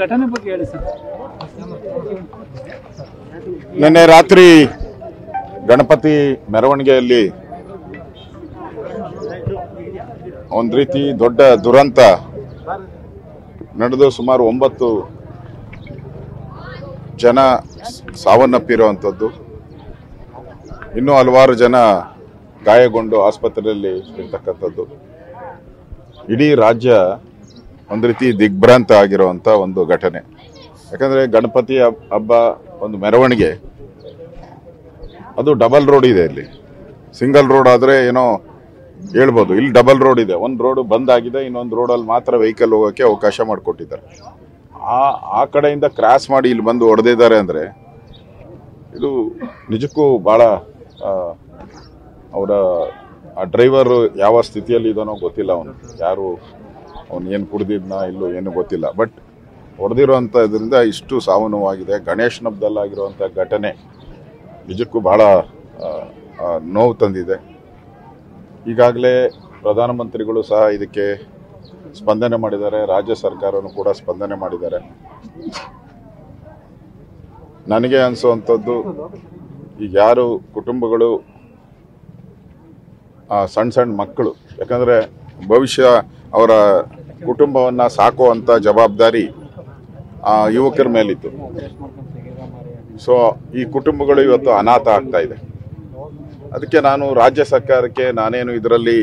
ಘಟನೆ ಬಗ್ಗೆ ಹೇಳಿ ಸರ್. ನಿನ್ನೆ ರಾತ್ರಿ ಗಣಪತಿ ಮೆರವಣಿಗೆಯಲ್ಲಿ ಒಂದು ರೀತಿ ದೊಡ್ಡ ದುರಂತ ನಡೆದು ಸುಮಾರು 9 ಜನ ಸಾವನ್ನಪ್ಪಿರುವಂಥದ್ದು, ಇನ್ನೂ ಹಲವಾರು ಜನ ಗಾಯಗೊಂಡು ಆಸ್ಪತ್ರೆಯಲ್ಲಿ ಇರ್ತಕ್ಕಂಥದ್ದು. ಇಡೀ ರಾಜ್ಯ ಒಂದು ರೀತಿ ದಿಗ್ಭ್ರಾಂತ ಆಗಿರುವಂಥ ಒಂದು ಘಟನೆ. ಯಾಕಂದರೆ ಗಣಪತಿ ಹಬ್ಬ ಒಂದು ಮೆರವಣಿಗೆ, ಅದು ಡಬಲ್ ರೋಡ್ ಇದೆ. ಇಲ್ಲಿ ಸಿಂಗಲ್ ರೋಡ್ ಆದರೆ ಏನೋ ಹೇಳ್ಬೋದು, ಇಲ್ಲಿ ಡಬಲ್ ರೋಡ್ ಇದೆ. ಒಂದು ರೋಡ್ ಬಂದ್ ಆಗಿದೆ, ಇನ್ನೊಂದು ರೋಡಲ್ಲಿ ಮಾತ್ರ ವೆಹಿಕಲ್ ಹೋಗೋಕ್ಕೆ ಅವಕಾಶ ಮಾಡಿಕೊಟ್ಟಿದ್ದಾರೆ. ಆ ಕಡೆಯಿಂದ ಕ್ರಾಸ್ ಮಾಡಿ ಇಲ್ಲಿ ಬಂದು ಹೊಡೆದಿದ್ದಾರೆ ಅಂದರೆ ಇದು ನಿಜಕ್ಕೂ ಭಾಳ ಅವರ ಆ ಡ್ರೈವರು ಯಾವ ಸ್ಥಿತಿಯಲ್ಲಿ ಇದ್ದಾನೋ ಗೊತ್ತಿಲ್ಲ. ಅವನು ಏನು ಕುಡ್ದಿದ್ನ ಇಲ್ಲೋ ಏನು ಗೊತ್ತಿಲ್ಲ. ಬಟ್ ಹೊಡೆದಿರೋಂಥ ಇದರಿಂದ ಇಷ್ಟು ಸಾವು ನೋವಾಗಿದೆ. ಗಣೇಶನ ಹಬ್ಬದಲ್ಲಾಗಿರುವಂಥ ಘಟನೆ ನಿಜಕ್ಕೂ ಭಾಳ ನೋವು ತಂದಿದೆ. ಈಗಾಗಲೇ ಪ್ರಧಾನಮಂತ್ರಿಗಳು ಸಹ ಇದಕ್ಕೆ ಸ್ಪಂದನೆ ಮಾಡಿದ್ದಾರೆ, ರಾಜ್ಯ ಸರ್ಕಾರನೂ ಕೂಡ ಸ್ಪಂದನೆ ಮಾಡಿದ್ದಾರೆ. ನನಗೆ ಅನಿಸುವಂಥದ್ದು, ಈಗ ಯಾರು ಕುಟುಂಬಗಳು ಸಣ್ಣ ಮಕ್ಕಳು, ಯಾಕಂದರೆ ಭವಿಷ್ಯ ಅವರ ಕುಟುಂಬವನ್ನು ಸಾಕುವಂಥ ಜವಾಬ್ದಾರಿ ಯುವಕರ ಮೇಲಿತ್ತು. ಸೊ ಈ ಕುಟುಂಬಗಳು ಇವತ್ತು ಅನಾಥ ಆಗ್ತಾ ಇದೆ. ಅದಕ್ಕೆ ನಾನು ರಾಜ್ಯ ಸರ್ಕಾರಕ್ಕೆ, ನಾನೇನು ಇದರಲ್ಲಿ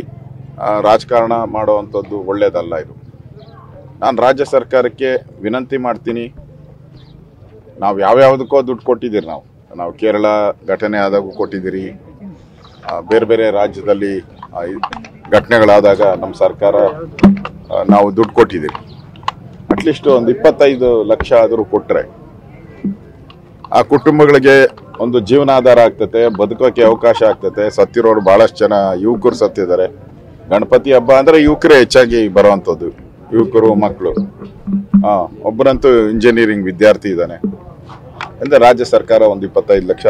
ರಾಜಕಾರಣ ಮಾಡುವಂಥದ್ದು ಒಳ್ಳೆಯದಲ್ಲ. ಇದು ನಾನು ರಾಜ್ಯ ಸರ್ಕಾರಕ್ಕೆ ವಿನಂತಿ ಮಾಡ್ತೀನಿ. ನಾವು ಯಾವ್ಯಾವುದಕ್ಕೋ ದುಡ್ಡು ಕೊಟ್ಟಿದ್ದೀರಿ. ನಾವು ಕೇರಳ ಘಟನೆ ಆದಾಗೂ ಕೊಟ್ಟಿದ್ದೀರಿ, ಬೇರೆ ಬೇರೆ ರಾಜ್ಯದಲ್ಲಿ ಘಟನೆಗಳಾದಾಗ ನಮ್ಮ ಸರ್ಕಾರ ನಾವು ದುಡ್ಡು ಕೊಟ್ಟಿದ್ದೀರಿ. ಅಟ್ಲೀಸ್ಟ್ ಒಂದು 25 ಲಕ್ಷ ಆದರೂ ಕೊಟ್ಟರೆ ಆ ಕುಟುಂಬಗಳಿಗೆ ಒಂದು ಜೀವನಾಧಾರ ಆಗ್ತದೆ, ಬದುಕೋಕ್ಕೆ ಅವಕಾಶ ಆಗ್ತದೆ. ಸತ್ತಿರೋರು ಭಾಳಷ್ಟು ಜನ ಯುವಕರು ಸತ್ತಿದ್ದಾರೆ. ಗಣಪತಿ ಹಬ್ಬ ಅಂದರೆ ಯುವಕರೇ ಹೆಚ್ಚಾಗಿ ಬರುವಂಥದ್ದು, ಯುವಕರು ಮಕ್ಕಳು. ಒಬ್ಬರಂತೂ ಇಂಜಿನಿಯರಿಂಗ್ ವಿದ್ಯಾರ್ಥಿ ಇದ್ದಾನೆ. ಅಂದರೆ ರಾಜ್ಯ ಸರ್ಕಾರ ಒಂದು 25 ಲಕ್ಷ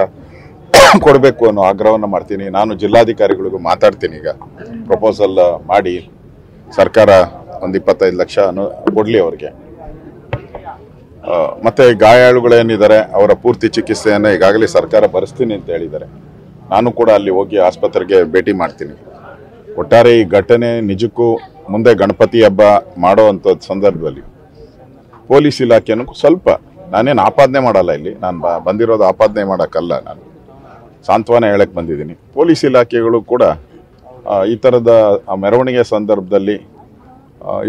ಕೊಡಬೇಕು ಅನ್ನೋ ಆಗ್ರಹವನ್ನು ಮಾಡ್ತೀನಿ. ನಾನು ಜಿಲ್ಲಾಧಿಕಾರಿಗಳಿಗೂ ಮಾತಾಡ್ತೀನಿ. ಈಗ ಪ್ರಪೋಸಲ್ ಮಾಡಿ ಸರ್ಕಾರ ಒಂದು 25 ಲಕ್ಷ ಕೊಡಲಿ ಅವ್ರಿಗೆ. ಮತ್ತು ಗಾಯಾಳುಗಳೇನಿದ್ದಾರೆ ಅವರ ಪೂರ್ತಿ ಚಿಕಿತ್ಸೆಯನ್ನು ಈಗಾಗಲೇ ಸರ್ಕಾರ ಭರಿಸ್ತೀನಿ ಅಂತ ಹೇಳಿದ್ದಾರೆ. ನಾನು ಕೂಡ ಅಲ್ಲಿ ಹೋಗಿ ಆಸ್ಪತ್ರೆಗೆ ಭೇಟಿ ಮಾಡ್ತೀನಿ. ಒಟ್ಟಾರೆ ಈ ಘಟನೆ ನಿಜಕ್ಕೂ ಮುಂದೆ ಗಣಪತಿ ಹಬ್ಬ ಮಾಡೋ ಸಂದರ್ಭದಲ್ಲಿ ಪೊಲೀಸ್ ಇಲಾಖೆನೂ ಸ್ವಲ್ಪ, ನಾನೇನು ಆಪಾದನೆ ಮಾಡಲ್ಲ, ಇಲ್ಲಿ ನಾನು ಬಂದಿರೋದು ಆಪಾದನೆ ಮಾಡೋಕ್ಕಲ್ಲ, ನಾನು ಸಾಂತ್ವನ ಹೇಳಕ್ಕೆ ಬಂದಿದ್ದೀನಿ. ಪೊಲೀಸ್ ಇಲಾಖೆಗಳು ಕೂಡ ಈ ಥರದ ಮೆರವಣಿಗೆ ಸಂದರ್ಭದಲ್ಲಿ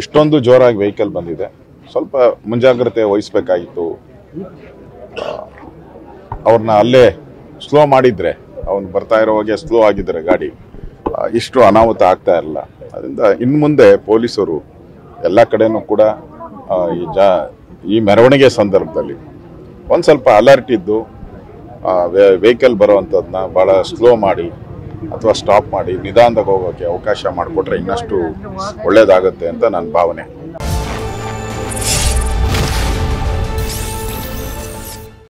ಇಷ್ಟೊಂದು ಜೋರಾಗಿ ವೆಹಿಕಲ್ ಬಂದಿದೆ, ಸ್ವಲ್ಪ ಮುಂಜಾಗ್ರತೆ ವಹಿಸ್ಬೇಕಾಗಿತ್ತು. ಅವ್ರನ್ನ ಅಲ್ಲೇ ಸ್ಲೋ ಮಾಡಿದರೆ, ಅವನು ಬರ್ತಾ ಇರೋವಾಗೆ ಸ್ಲೋ ಆಗಿದ್ದರೆ ಗಾಡಿ ಇಷ್ಟು ಅನಾಹುತ ಆಗ್ತಾ ಇರಲ್ಲ. ಅದರಿಂದ ಇನ್ನು ಮುಂದೆ ಪೊಲೀಸರು ಎಲ್ಲ ಕಡೆನೂ ಕೂಡ ಈ ಮೆರವಣಿಗೆ ಸಂದರ್ಭದಲ್ಲಿ ಒಂದು ಸ್ವಲ್ಪ ಅಲರ್ಟ್ ಇದ್ದು ವೆಹಿಕಲ್ ಬರೋವಂಥದ್ದನ್ನ ಭಾಳ ಸ್ಲೋ ಮಾಡಿ ಅಥವಾ ಸ್ಟಾಪ್ ಮಾಡಿ ನಿಧಾನದಾಗ ಹೋಗೋಕ್ಕೆ ಅವಕಾಶ ಮಾಡಿಕೊಟ್ರೆ ಇನ್ನಷ್ಟು ಒಳ್ಳೆಯದಾಗುತ್ತೆ ಅಂತ ನನ್ನ ಭಾವನೆ.